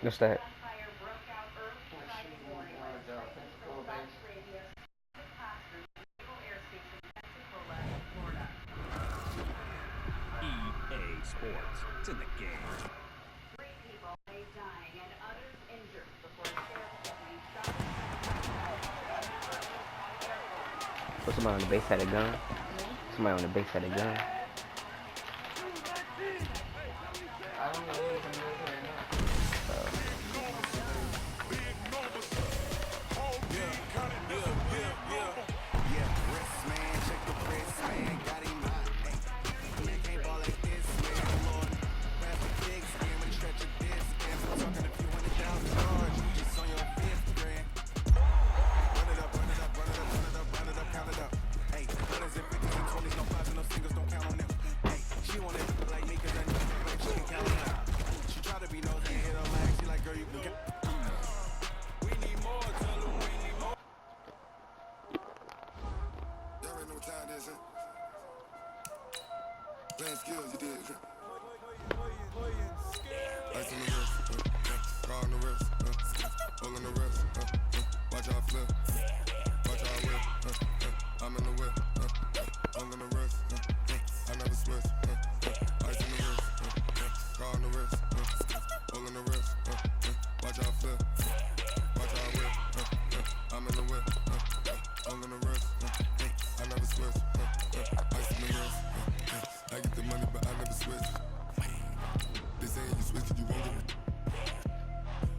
What's that? EA Sports. It's in the game. So somebody on the base had a gun. Somebody on the base had a gun. Playing skills, you did. Ice on the wrist, car on the wrist, hole in the wrist, watch out flip, watch out whip, I'm in the whip, hole in the wrist, I never switch, ice on the wrist, car on the wrist, hole in the wrist, watch out flip, watch out whip, I'm in the whip, hole in the wrist, I never switch, ice on the wrist. I get the money, but I never switch. They saying you switch it, you won't get it.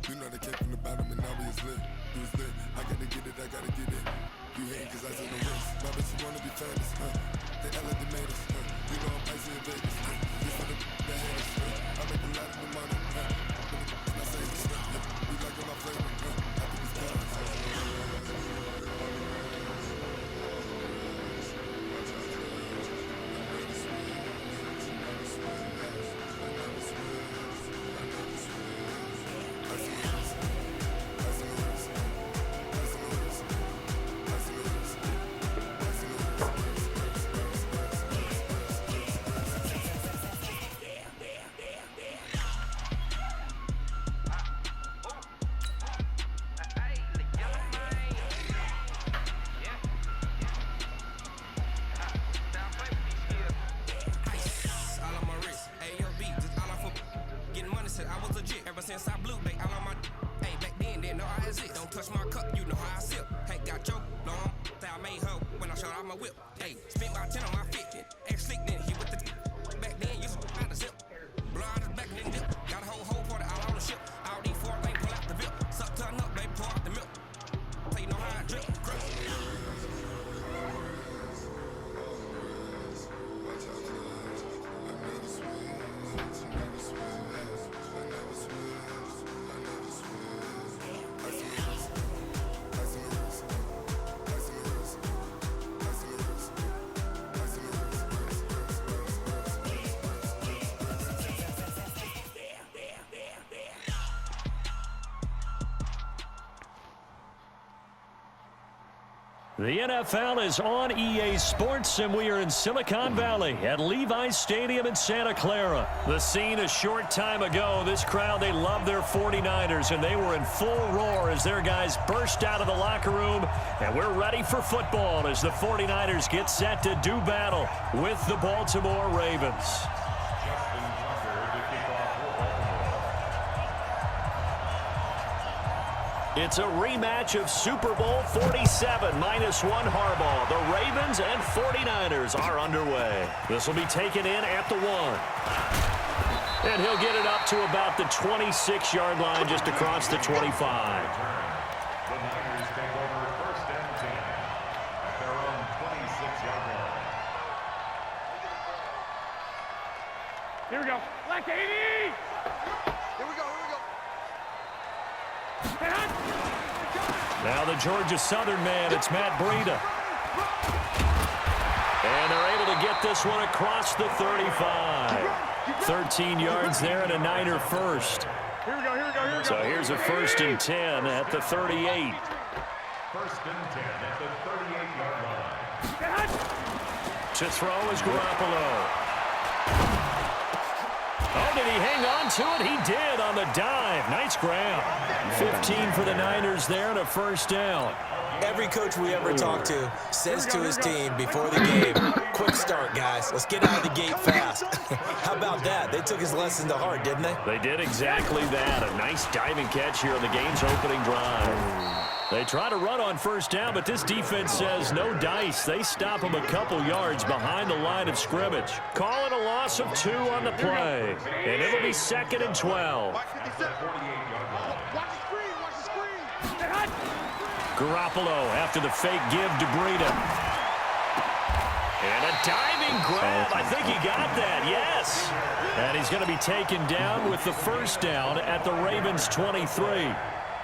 You know they came from the bottom and now we is lit. You was lit, I gotta get it, I gotta get it. You hating cause I said no wrist. My bitch, you wanna be famous, They LA made us, You know I'm icy in Vegas, This for the haters, I make a lot of the money, I say this, We like my flavor, I think it's bad. Since I blew back all on my hey back then didn't know I exist. Don't touch my cup, you know how I sip. Hey, got your long that I made her when I shot out my whip. Hey, spent about 10 on my 50. Ex slick then he with the back then used to out the zip. Blow out his back then dip. Got a whole party out on the ship. All these four things pull out the whip. Suck turn up, baby, pour out the milk. Tell you know how I drip. The NFL is on EA Sports, and we are in Silicon Valley at Levi's Stadium in Santa Clara. The scene a short time ago. This crowd, they love their 49ers, and they were in full roar as their guys burst out of the locker room. And we're ready for football as the 49ers get set to do battle with the Baltimore Ravens. It's a rematch of Super Bowl 47, -1 Harbaugh. The Ravens and 49ers are underway. This will be taken in at the 1. And he'll get it up to about the 26-yard line, just across the 25. The Niners take over 1st and 10 at their own 26-yard line. Here we go. Black 80! Here we go, Now the Georgia Southern man, it's Matt Breida. And they're able to get this one across the 35. 13 yards there and a Niner first. Here we go. So here's a 1st and 10 at the 38. 1st and 10 at the 38-yard line. To throw is Garoppolo. Oh, did he hang on to it? He did on the dive. Nice grab. 15 for the Niners there and a first down. Every coach we ever talk to says to his team before the game, quick start, guys. Let's get out of the gate fast. How about that? They took his lesson to heart, didn't they? They did exactly that. A nice diving catch here on the game's opening drive. They try to run on first down, but this defense says no dice. They stop him a couple yards behind the line of scrimmage. Call it a loss of 2 on the play. And it'll be 2nd and 12. Garoppolo after the fake give to Breida. And a diving grab. I think he got that, yes. And he's going to be taken down with the first down at the Ravens' 23.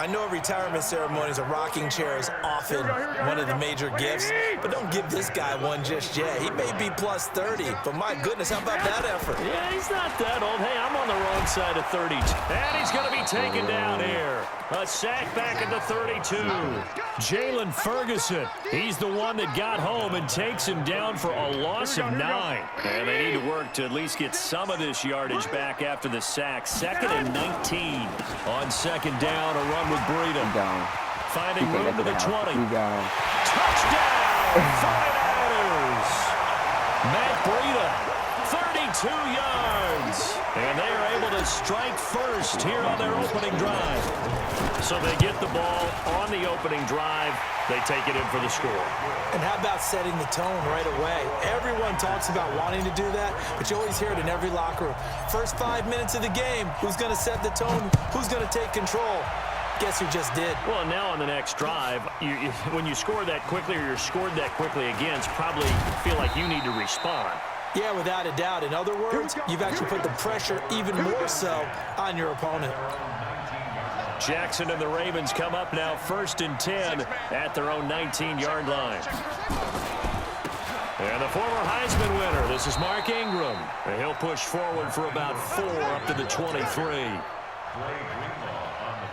I know a retirement ceremony is a rocking chair is often one of the major gifts, but don't give this guy one just yet. He may be plus 30, but my goodness, how about that effort? Yeah, he's not that old. Hey, I'm on the wrong side of 30. And he's going to be taken down here. A sack back at the 32. Jalen Ferguson, he's the one that got home and takes him down for a loss of 9. And they need to work to at least get some of this yardage back after the sack. 2nd and 19. On second down, a run with Breida. Finding room to the 20. Touchdown! 49ers! Matt Breida, 32 yards. And they are able to strike first here on their opening drive. So they get the ball on the opening drive. They take it in for the score. And how about setting the tone right away? Everyone talks about wanting to do that, but you always hear it in every locker room. First 5 minutes of the game, who's going to set the tone? Who's going to take control? Guess who just did? Well, now on the next drive, when you score that quickly or you're scored that quickly against, probably feel like you need to respond. Yeah, without a doubt. In other words, you've actually put the pressure even more so on your opponent. Jackson and the Ravens come up now 1st and 10 at their own 19-yard line. And the former Heisman winner, this is Mark Ingram. And he'll push forward for about 4 up to the 23.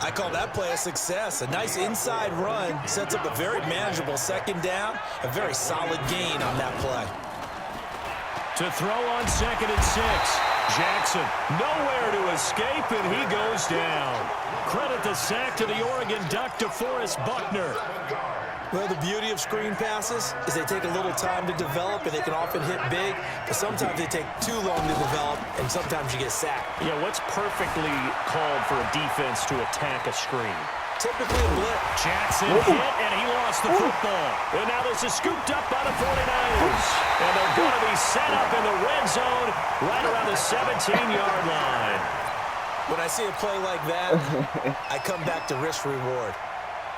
I call that play a success. A nice inside run sets up a very manageable second down. A very solid gain on that play. To throw on 2nd and 6. Jackson nowhere to escape, and he goes down. Credit the sack to the Oregon Duck, DeForest Buckner. Well, the beauty of screen passes is they take a little time to develop, and they can often hit big, but sometimes they take too long to develop, and sometimes you get sacked. Yeah, what's perfectly called for a defense to attack a screen? Typically a blitz. Jackson hit, and he lost the football. And now this is scooped up by the 49ers. And they're going to be set up in the red zone right around the 17-yard line. When I see a play like that, I come back to risk reward.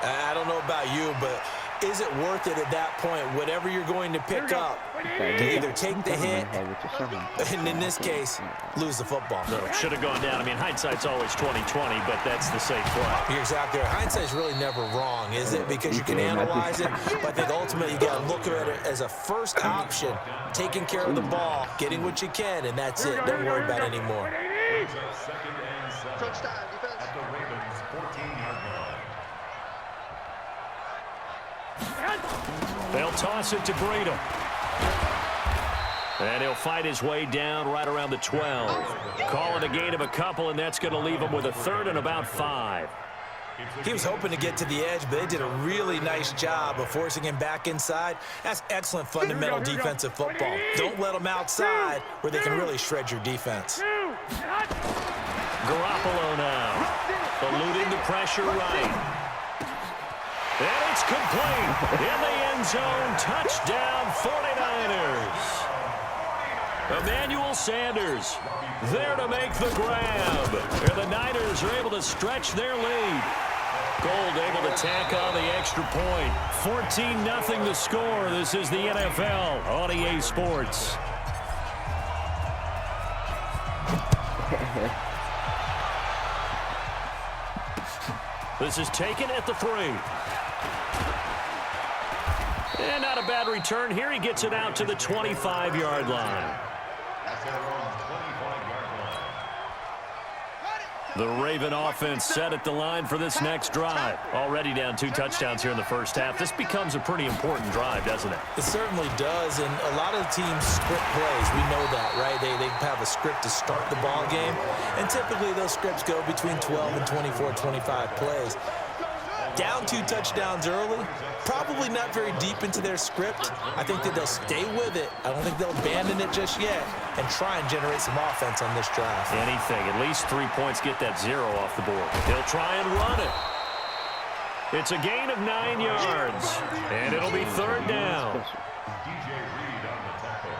I don't know about you, but is it worth it at that point, whatever you're going to pick up, to either take the hit, and in this case, lose the football? No, it should have gone down. I mean, hindsight's always 20/20, but that's the safe play. You're exactly right. Hindsight's really never wrong, is it? Because you can analyze it, but I think ultimately you got to look at it as a first option, taking care of the ball, getting what you can, and that's it. Don't worry about it anymore. Touchdown defense at the Ravens 14-yard line. They'll toss it to Breida. And he'll fight his way down right around the 12. Call it a gain of a couple, and that's going to leave him with a 3rd and about 5. He was hoping to get to the edge, but they did a really nice job of forcing him back inside. That's excellent fundamental defensive football. Don't let them outside where they can really shred your defense. Garoppolo now, eluding the pressure right. And it's complete in the end zone. Touchdown, 49ers. Emmanuel Sanders there to make the grab. And the Niners are able to stretch their lead. Gold able to tack on the extra point. 14-0 the score. This is the NFL on EA Sports. This is taken at the 3. And not a bad return here. He gets it out to the 25-yard line. That's at around 25-yard line. The Raven offense set at the line for this next drive. Already down 2 touchdowns here in the first half. This becomes a pretty important drive, doesn't it? It certainly does, and a lot of the teams script plays. We know that, right? They have a script to start the ball game, and typically those scripts go between 12 and 24, 25 plays. Down 2 touchdowns early, probably not very deep into their script. I think that they'll stay with it. I don't think they'll abandon it just yet and try and generate some offense on this drive. Anything, at least 3 points, get that 0 off the board. He'll try and run it. It's a gain of 9 yards, and it'll be 3rd down. DJ Reed on the tackle.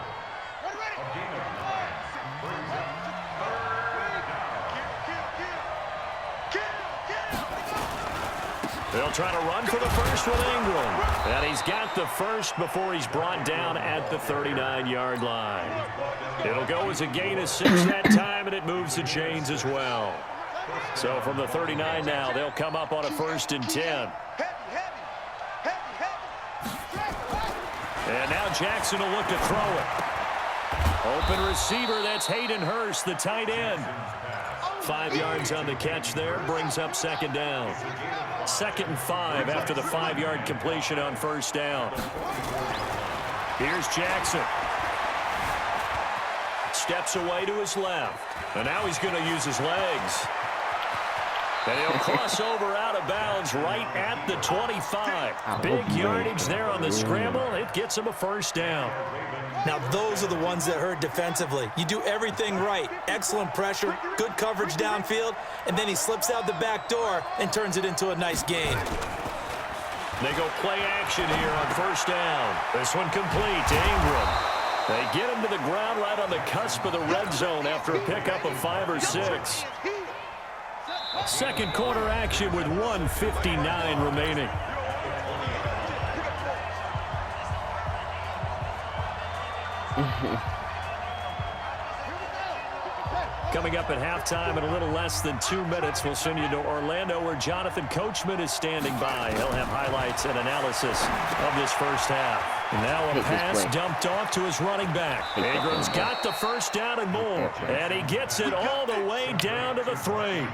A gain of 9 brings up 3rd down. They'll try to run for the first with Ingram. And he's got the first before he's brought down at the 39-yard line. It'll go as a gain of 6 that time, and it moves the chains as well. So from the 39 now, they'll come up on a 1st and 10. And now Jackson will look to throw it. Open receiver, that's Hayden Hurst, the tight end. 5 yards on the catch there, brings up 2nd down. 2nd and 5 after the 5-yard completion on 1st down. Here's Jackson. Steps away to his left. And now he's going to use his legs. And he'll cross over out of bounds right at the 25. Big yardage there on the scramble. It gets him a 1st down. Now, those are the ones that hurt defensively. You do everything right. Excellent pressure, good coverage downfield, and then he slips out the back door and turns it into a nice gain. They go play action here on 1st down. This one complete to Ingram. They get him to the ground right on the cusp of the red zone after a pickup of 5 or 6. Second quarter action with 1:59 remaining. Coming up at halftime in a little less than 2 minutes, we'll send you to Orlando where Jonathan Coachman is standing by. He'll have highlights and analysis of this first half. And now a pass dumped off to his running back. Ingram's got the 1st down and more. And he gets it all the way down to the 3.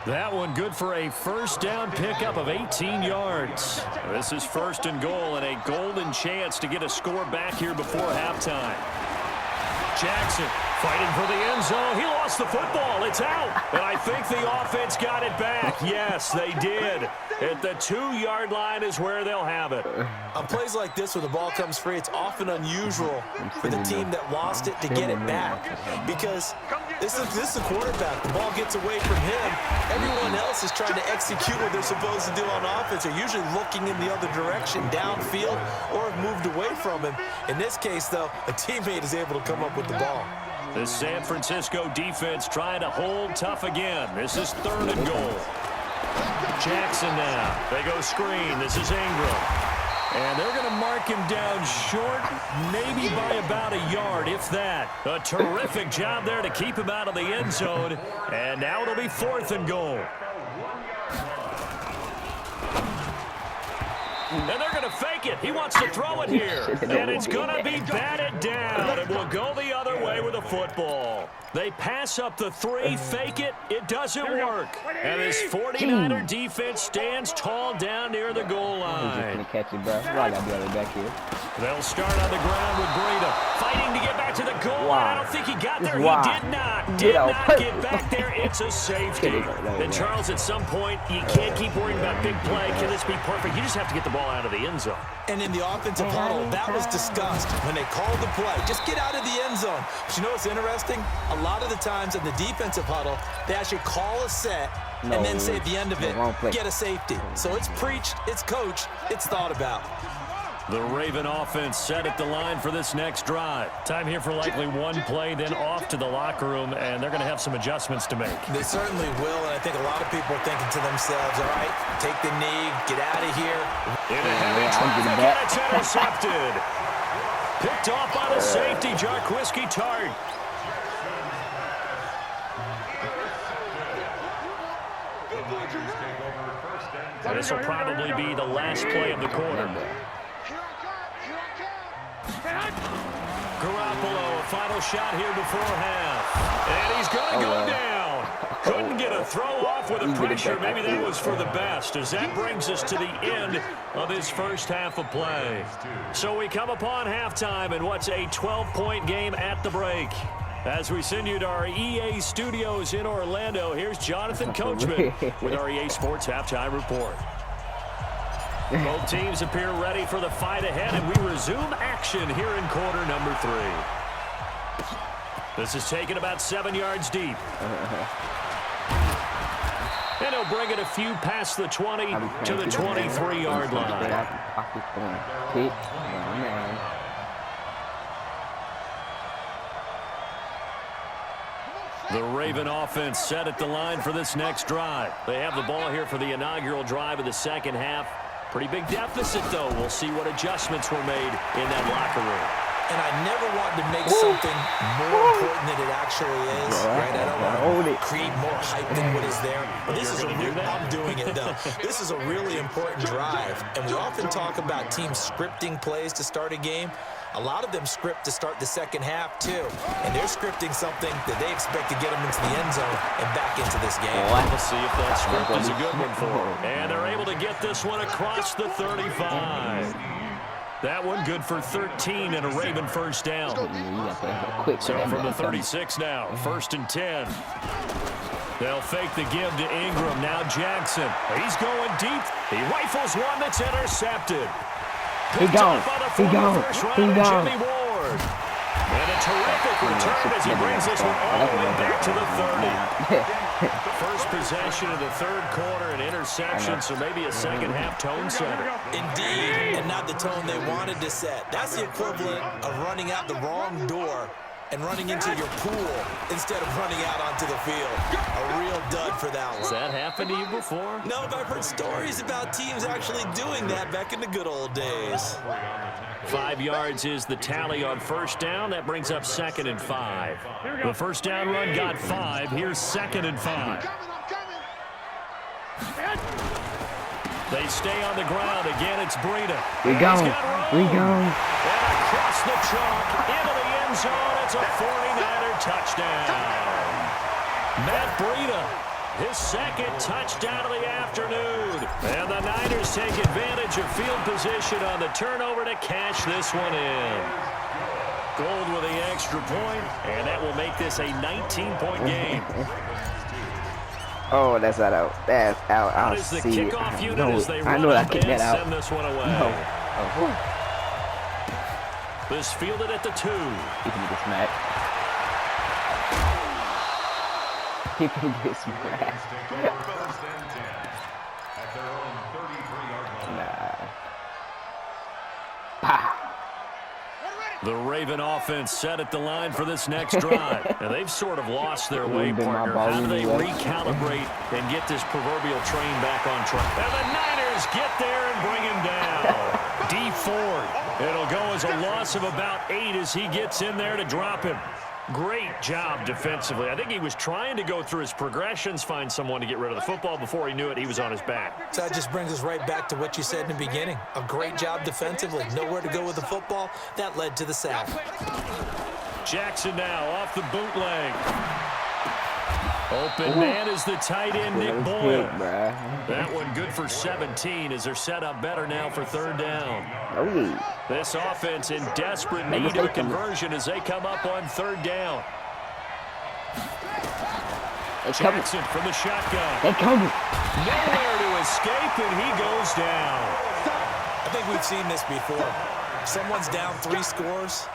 That one good for a 1st down pickup of 18 yards. This is 1st and goal and a golden chance to get a score back here before halftime. Jackson fighting for the end zone. He lost the football. It's out. And I think the offense got it back. Yes, they did. At the 2-yard line is where they'll have it. On plays like this where the ball comes free, it's often unusual for the team that lost it to get it back. Because this is the quarterback. The ball gets away from him. Everyone else is trying to execute what they're supposed to do on offense. They're usually looking in the other direction, downfield, or have moved away from him. In this case, though, a teammate is able to come up with the ball. The San Francisco defense trying to hold tough again. This is 3rd and goal. Jackson now. They go screen. This is Ingram. And they're going to mark him down short, maybe by about a yard, if that. A terrific job there to keep him out of the end zone. And now it'll be 4th and goal. And they're going to fake it. He wants to throw it here. And it's going to be batted down. And will go the other way with a football. They pass up the 3, fake it. It doesn't work. And this 49er defense stands tall down near the goal line. He's catch it, bro. Why I got the other back here? They'll start on the ground with Breida fighting to get back to the goal line. I don't think he got there. He did not. Did not get back there. It's a safety. And Charles, at some point, you can't keep worrying about big play. Can this be perfect? You just have to get the ball out of the end zone. And in the offensive huddle, that was discussed when they called the play. Just get out of the end zone. But you know what's interesting? A lot of the times in the defensive huddle, they actually call a set and then say at the end of it, get a safety. So it's preached, it's coached, it's thought about. The Raven offense set at the line for this next drive. Time here for likely one play, then off to the locker room, and they're going to have some adjustments to make. They certainly will, and I think a lot of people are thinking to themselves, all right, take the knee, get out of here. In a heavy traffic, and it's intercepted. Picked off by the safety, Jarquiski Tart. This will probably be the last play of the quarter. Garoppolo, a final shot here before half. And he's going to go down. Couldn't get a throw off with the pressure. Maybe that was for the best, as that brings us to the end of this first half of play. So we come upon halftime in what's a 12-point game at the break. As we send you to our EA studios in Orlando, here's Jonathan Coachman with our EA Sports Halftime Report. Both teams appear ready for the fight ahead, and we resume action here in quarter number 3. This is taken about 7 yards deep. And he'll bring it a few past the 20 to the 23-yard line. The Raven offense set at the line for this next drive. They have the ball here for the inaugural drive of the second half. Pretty big deficit, though. We'll see what adjustments were made in that locker room. And I never wanted to make something more important than it actually is, right? I don't want to create more hype than what is there. But this is I'm doing it, though. This is a really important drive. And we often talk about teams scripting plays to start a game. A lot of them script to start the second half, too. And they're scripting something that they expect to get them into the end zone and back into this game. We'll see if that script is a good one for them. And they're able to get this one across the 35. That one good for 13 and a Raven first down. So from the 36 now, 1st and 10. They'll fake the give to Ingram. Now Jackson. He's going deep. He rifles one that's intercepted. He gone. He gone. He gone. Jimmy Ward. And a terrific return as he brings this one all the way back to the 30. First possession of the third quarter, an interception, so maybe a second half tone setter. Indeed, and not the tone they wanted to set. That's the equivalent of running out the wrong door and running into your pool instead of running out onto the field. A real dud for that one. Has that happened to you before? No, but I've heard stories about teams actually doing that back in the good old days. 5 yards is the tally on first down. That brings up 2nd and 5. The first down run got 5. Here's 2nd and 5. They stay on the ground. Again, it's Breida. We go. We go. And across the chalk into the end zone. It's a 49er touchdown. Matt Breida, his second touchdown of the afternoon. And the Niners take advantage of field position on the turnover to cash this one in. Gold with the extra point, and that will make this a 19-point game. Oh, that's not out. That's out. I'll As the see it. kickoff unit as they I run know I up kicked and that out. send this one away. No. Oh. This fielded at the 2. He can get smacked. He can get smacked. Nah. Pow. The Raven offense set at the line for this next drive. And they've sort of lost their way, partner. How do they recalibrate and get this proverbial train back on track? And the Niners get there and bring him down. D Ford. It'll go as a loss of about 8 as he gets in there to drop him. Great job defensively. I think he was trying to go through his progressions, find someone to get rid of the football. Before he knew it, he was on his back. So that just brings us right back to what you said in the beginning. A great job defensively. Nowhere to go with the football. That led to the sack. Jackson now off the bootleg. Open man is the tight end, Nick Boyle. That one good for 17 as they're set up better now for 3rd down. This offense in desperate need of conversion as they come up on 3rd down. Jackson from the shotgun. They coming. Nowhere to escape, and he goes down. I think we've seen this before. Someone's down 3 scores.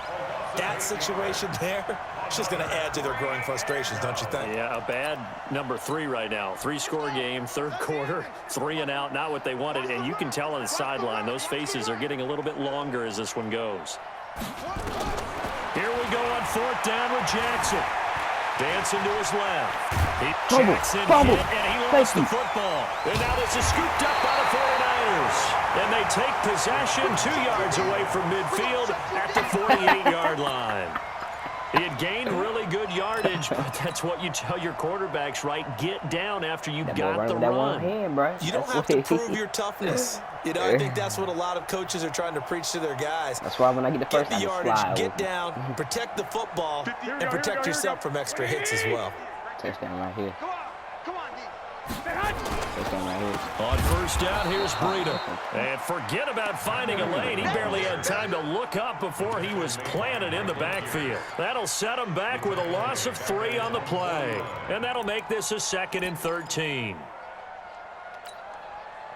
That situation there, it's just going to add to their growing frustrations, don't you think? Yeah, a bad number 3 right now. 3-score game, 3rd quarter, 3 and out, not what they wanted. And you can tell on the sideline, those faces are getting a little bit longer as this one goes. Here we go on 4th down with Jackson. Dancing to his left. Jackson hit, and he lost the football. And now this is scooped up by the 49ers. And they take possession 2 yards away from midfield at the 48-yard line. He had gained really good yardage, but that's what you tell your quarterbacks, right? Get down after you got the run. You don't have to prove your toughness. You know, I think that's what a lot of coaches are trying to preach to their guys. That's why when I get the first time, get the yardage, get down, protect the football, and protect yourself from extra hits as well. Touchdown right here. On first down, here's Breida. And forget about finding a lane. He barely had time to look up before he was planted in the backfield. That'll set him back with a loss of 3 on the play. And that'll make this a 2nd and 13.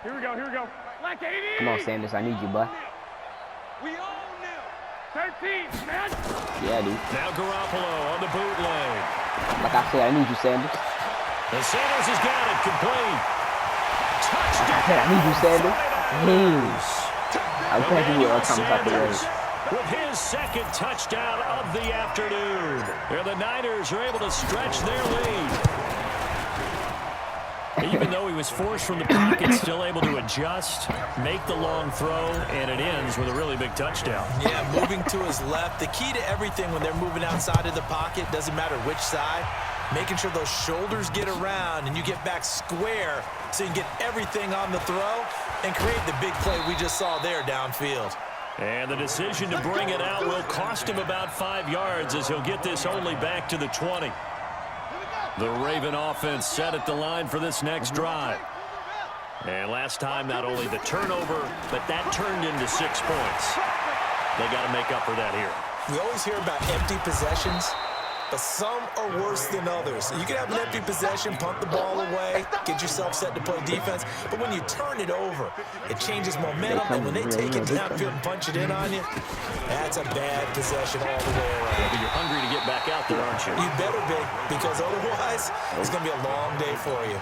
Here we go, here we go. Like 80. Come on, Sanders. I need you, bud. We own them. 13, man. Yeah, dude. Now Garoppolo on the bootleg. Like I said, I need you, Sanders. And Sanders has got it complete. Like I said, I need you, Sanders. I'm thinking you all comes out the way. With his 2nd touchdown of the afternoon. And the Niners are able to stretch their lead. Even though he was forced from the pocket, still able to adjust, make the long throw, and it ends with a really big touchdown. Yeah, moving to his left. The key to everything when they're moving outside of the pocket, doesn't matter which side, making sure those shoulders get around and you get back square so you can get everything on the throw and create the big play we just saw there downfield. And the decision to bring it out will cost him about 5 yards as he'll get this only back to the 20. The Raven offense set at the line for this next drive. And last time, not only the turnover, but that turned into 6 points. They got to make up for that here. We always hear about empty possessions, but some are worse than others. You can have an empty possession, punt the ball away, get yourself set to play defense, but when you turn it over, it changes momentum, and when they take it downfield and punch it in on you, that's a bad possession all the way around. Yeah, but you're hungry to get back out there, aren't you? You better be, because otherwise, it's going to be a long day for you.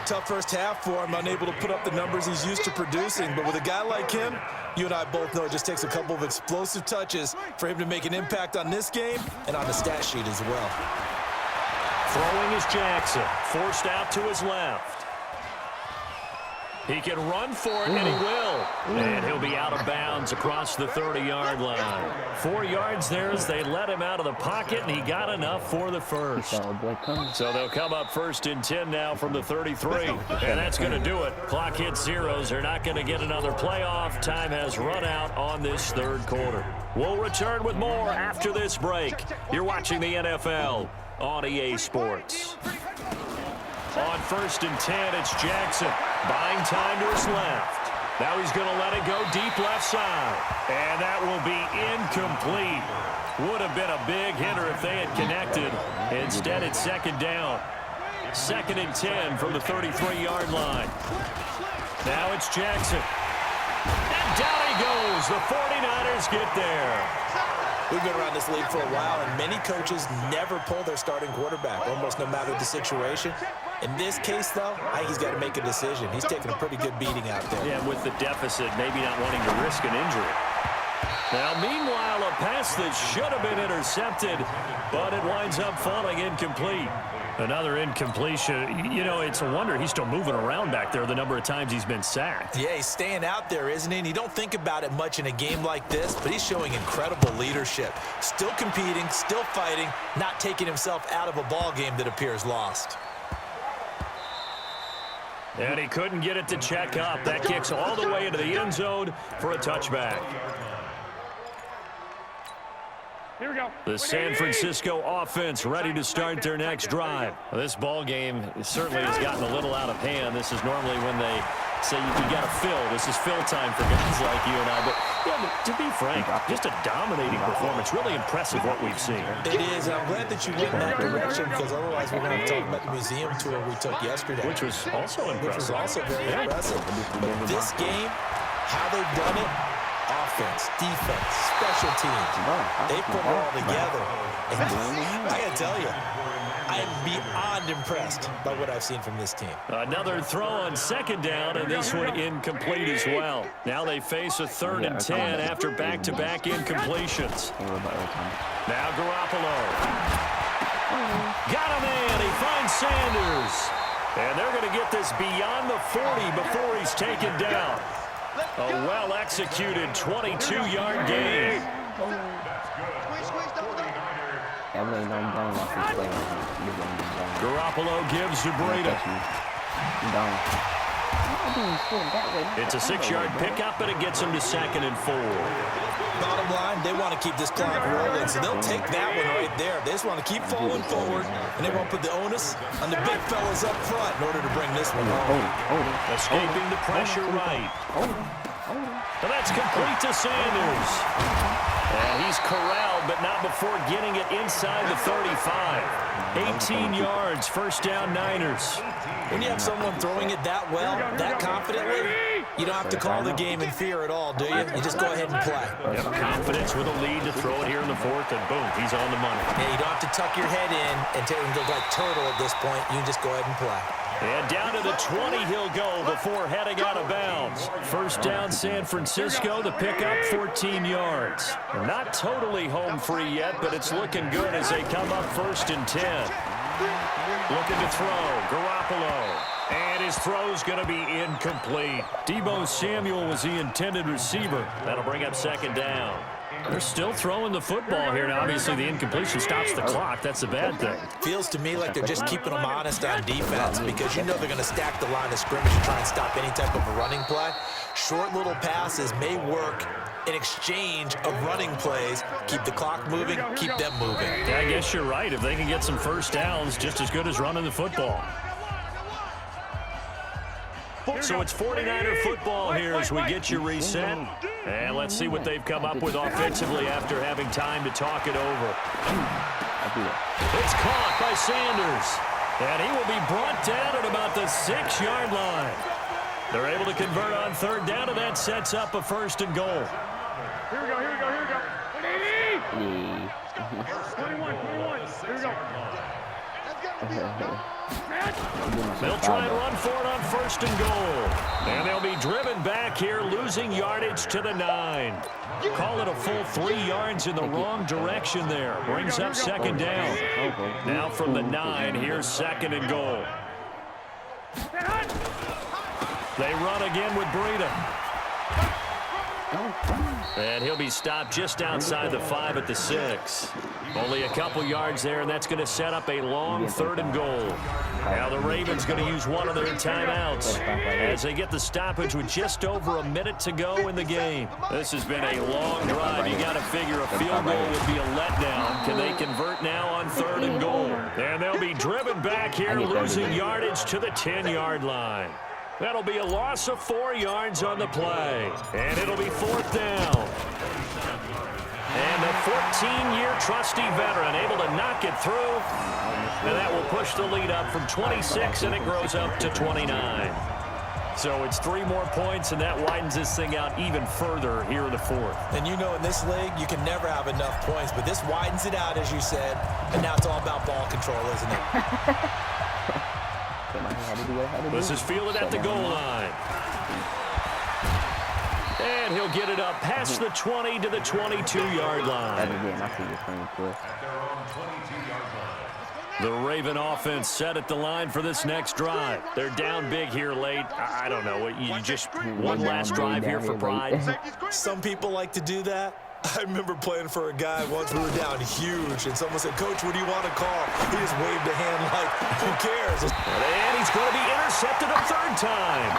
Tough first half for him, unable to put up the numbers he's used to producing, but with a guy like him, you and I both know it just takes a couple of explosive touches for him to make an impact on this game and on the stat sheet as well. Throwing is Jackson, forced out to his left. He can run for it, and he will. And he'll be out of bounds across the 30-yard line. 4 yards there as they let him out of the pocket, and he got enough for the first. So they'll come up 1st and 10 now from the 33. And that's going to do it. Clock hits zeros. They're not going to get another playoff. Time has run out on this 3rd quarter. We'll return with more after this break. You're watching the NFL on EA Sports. On 1st and 10, it's Jackson. Buying time to his left. Now he's going to let it go deep left side. And that will be incomplete. Would have been a big hitter if they had connected. Instead, it's 2nd down. 2nd and 10 from the 33-yard line. Now it's Jackson. And down he goes. The 49ers get there. We've been around this league for a while, and many coaches never pull their starting quarterback, almost no matter the situation. In this case, though, I think he's got to make a decision. He's taking a pretty good beating out there. Yeah, with the deficit, maybe not wanting to risk an injury. Now, meanwhile, a pass that should have been intercepted, but it winds up falling incomplete. Another incompletion. You know, it's a wonder he's still moving around back there the number of times he's been sacked. Yeah, he's staying out there, isn't he? And you don't think about it much in a game like this, but he's showing incredible leadership. Still competing, still fighting, not taking himself out of a ball game that appears lost. And he couldn't get it to check up. That kicks all the way into the end zone for a touchback. Here we go. The San Francisco offense ready to start their next drive. This ball game certainly has gotten a little out of hand. This is normally when they say you got to fill. This is fill time for guys like you and I. But, yeah, but to be frank, just a dominating performance. Really impressive what we've seen. It is. I'm glad that you went in that direction, because otherwise we're going to talk about the museum tour we took yesterday. Which was also impressive. Which was also very impressive. But this game, how they've done it, offense, defense, special teams, they put it all together. And I got to tell you, I am beyond impressed by what I've seen from this team. Another throw on 2nd down, and this one incomplete as well. Now they face a 3rd and 10 after back-to-back incompletions. Now Garoppolo. Got him in. He finds Sanders. And they're going to get this beyond the 40 before he's taken down. A well-executed 22-yard gain. Garoppolo gives to Breida. It's a 6-yard pickup, and it gets him to 2nd and 4. bottom line, they want to keep this clock rolling, so they'll take that one right there. They just want to keep falling forward, and they won't put the onus on the big fellas up front in order to bring this one home. Escaping the pressure right. And that's complete to Sanders. And he's corralled, but not before getting it inside the 35. 18 yards, first down Niners. When you have someone throwing it that well, that confidently, you don't have to call the game in fear at all, do you? You just go ahead and play. Yep, confidence with a lead to throw it here in the fourth, and boom, he's on the money. Yeah, you don't have to tuck your head in and look like turtle at this point. You can just go ahead and play. And down to the 20 he'll go before heading out of bounds. First down San Francisco, the pickup 14 yards. Not totally home free yet, but it's looking good as they come up first and 10. Looking to throw, Garoppolo. And his throw's going to be incomplete. Deebo Samuel was the intended receiver. That'll bring up second down. They're still throwing the football here. Now, obviously, the incompletion stops the clock. That's the bad thing. Feels to me like they're just keeping them honest on defense because you know they're going to stack the line of scrimmage and try and stop any type of a running play. Short little passes may work in exchange of running plays. Keep the clock moving, keep them moving. Yeah, I guess you're right. If they can get some first downs, just as good as running the football. So it's 49er football here as we get you reset. And let's see what they've come up with offensively after having time to talk it over. It's caught by Sanders. And he will be brought down at about the 6-yard line. They're able to convert on third down, and that sets up a first and goal. Here we go, here we go, here we go. 21. Here we go. They'll try and run for it on first and goal. And they'll be driven back here, losing yardage to the 9. Call it a full 3 yards in the wrong direction there. Brings up second down. Now from the 9, here's second and goal. They run again with Breida. And he'll be stopped just outside the 5 at the 6. Only a couple yards there, and that's going to set up a long third and goal. Now the Ravens going to use one of their timeouts as they get the stoppage with just over a minute to go in the game. This has been a long drive. You got to figure a field goal would be a letdown. Can they convert now on third and goal? And they'll be driven back here, losing yardage to the 10-yard line. That'll be a loss of 4 yards on the play. And it'll be fourth down. And the 14-year trusty veteran able to knock it through. And that will push the lead up from 26, and it grows up to 29. So it's 3 more points, and that widens this thing out even further here in the fourth. And you know in this league, you can never have enough points, but this widens it out, as you said. And now it's all about ball control, isn't it? This is fielded at the goal line. And he'll get it up past the 20 to the 22-yard line. The Raven offense set at the line for this next drive. They're down big here late. I don't know. You just one last drive here for pride. Some people like to do that. I remember playing for a guy once. We were down huge, and someone said, "Coach, what do you want to call?" He just waved a hand like, "Who cares?" And he's going to be intercepted a third time.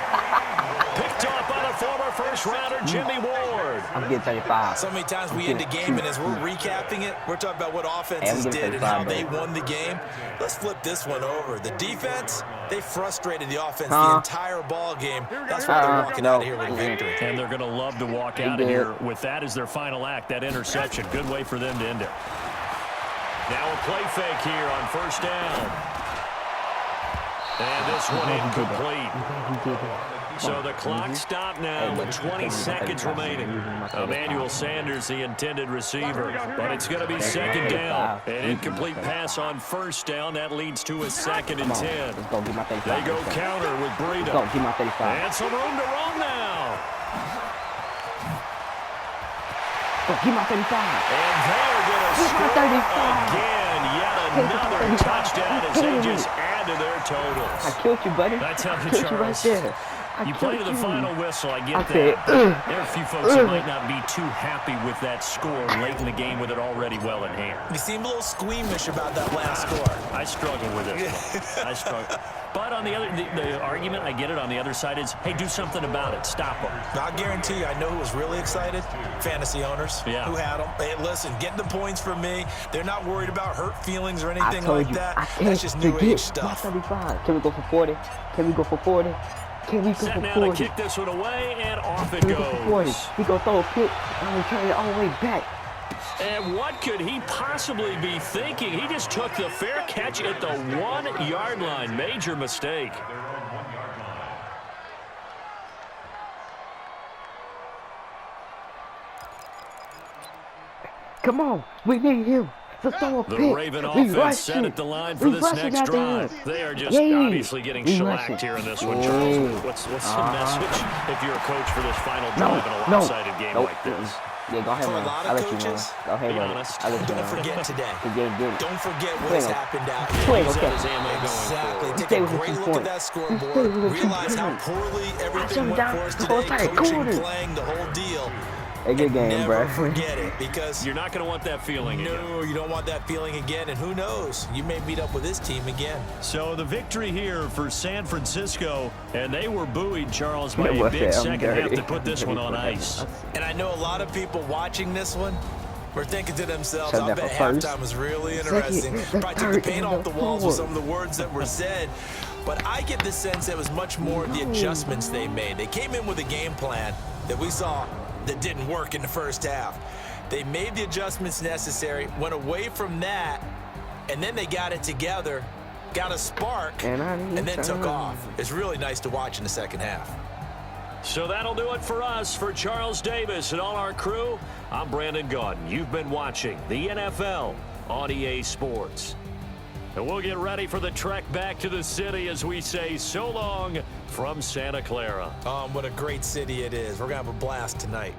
Picked off by the former first-rounder Jimmy Ward. I'm getting 35. So many times we end the game, and as we're recapping it, we're talking about what offenses did and how they won the game. Let's flip this one over. The defense, they frustrated the offense the entire ball game. That's why they're walking out of here with a victory. And they're going to love to walk out of here with that as their final act, that interception. Good way for them to end it. Now a play fake here on first down. And this one incomplete. So the clock stopped now with 20 seconds remaining. Emmanuel Sanders, the intended receiver. But it's going to be second down. An incomplete pass on first down. That leads to a second and 10. They go counter with Breida. And some room to run now. Give my 35. And they're going to score again. Yet another touchdown as they just add to their totals. I killed you, buddy. That's how I killed you right there. You play to the final whistle, I get said, that. But there are a few folks that might not be too happy with that score late in the game with it already well in hand. You seem a little squeamish about that last score. I struggle with this one. I struggle. But on the other, the argument, I get it, on the other side is, hey, do something about it. Stop them. I'll guarantee you, I know who was really excited. Fantasy owners who had them. Hey, listen, getting the points for me. They're not worried about hurt feelings or anything like that. That's just new age stuff. 35. Can we go for 40? Can we go for 40? Can we go Set for now 40? to kick this one away, and off it Can we go for 40? goes. He gonna throw a pick, and we turn it all the way back. And what could he possibly be thinking? He just took the fair catch at the 1-yard line. Major mistake. Their own 1-yard line. Come on, we need him to throw a The pick. Raven We offense rushing. set at the line for We this rushing next after him. drive. They are just Yeah. obviously getting We shellacked rushing. here in this one, Yeah. Charles. What's the message if you're a coach for this final drive in a lopsided game like this? Yeah, go ahead, For a man. lot I'll of let you know. coaches, Go ahead, be man. honest. I'll let you Don't know. forget today. The game did. Don't forget what Wait, has okay. happened out Wait, here. He's okay. at his ammo going Exactly. forward. Take Stay a with great the look 2 at that points. scoreboard. Stay with the 2 Realize how points. poorly Shut everything him went down for us the whole today. time. Coaching, Corner. playing, the whole deal. A good game, Never bro. forget it, because You're not going to want that feeling again. no, you don't want that feeling again. And who knows? You may meet up with this team again. So the victory here for San Francisco, and they were buoyed, Charles, by It a was big that. I'm second half dirty. to put this one on ice. And I know a lot of people watching this one were thinking to themselves, Shut I that bet for first. halftime was really Second, interesting. the Probably took the third, paint and off the the walls with forward. some of the words that were said. But I get the sense it was much more the adjustments they made. They came in with a game plan that we saw that didn't work in the first half. They made the adjustments necessary, went away from that, and then they got it together, got a spark, and then took off. It's really nice to watch in the second half. So that'll do it for us. For Charles Davis and all our crew, I'm Brandon Gaudin. You've been watching the NFL on EA Sports. And we'll get ready for the trek back to the city as we say so long from Santa Clara. What a great city it is. We're going to have a blast tonight.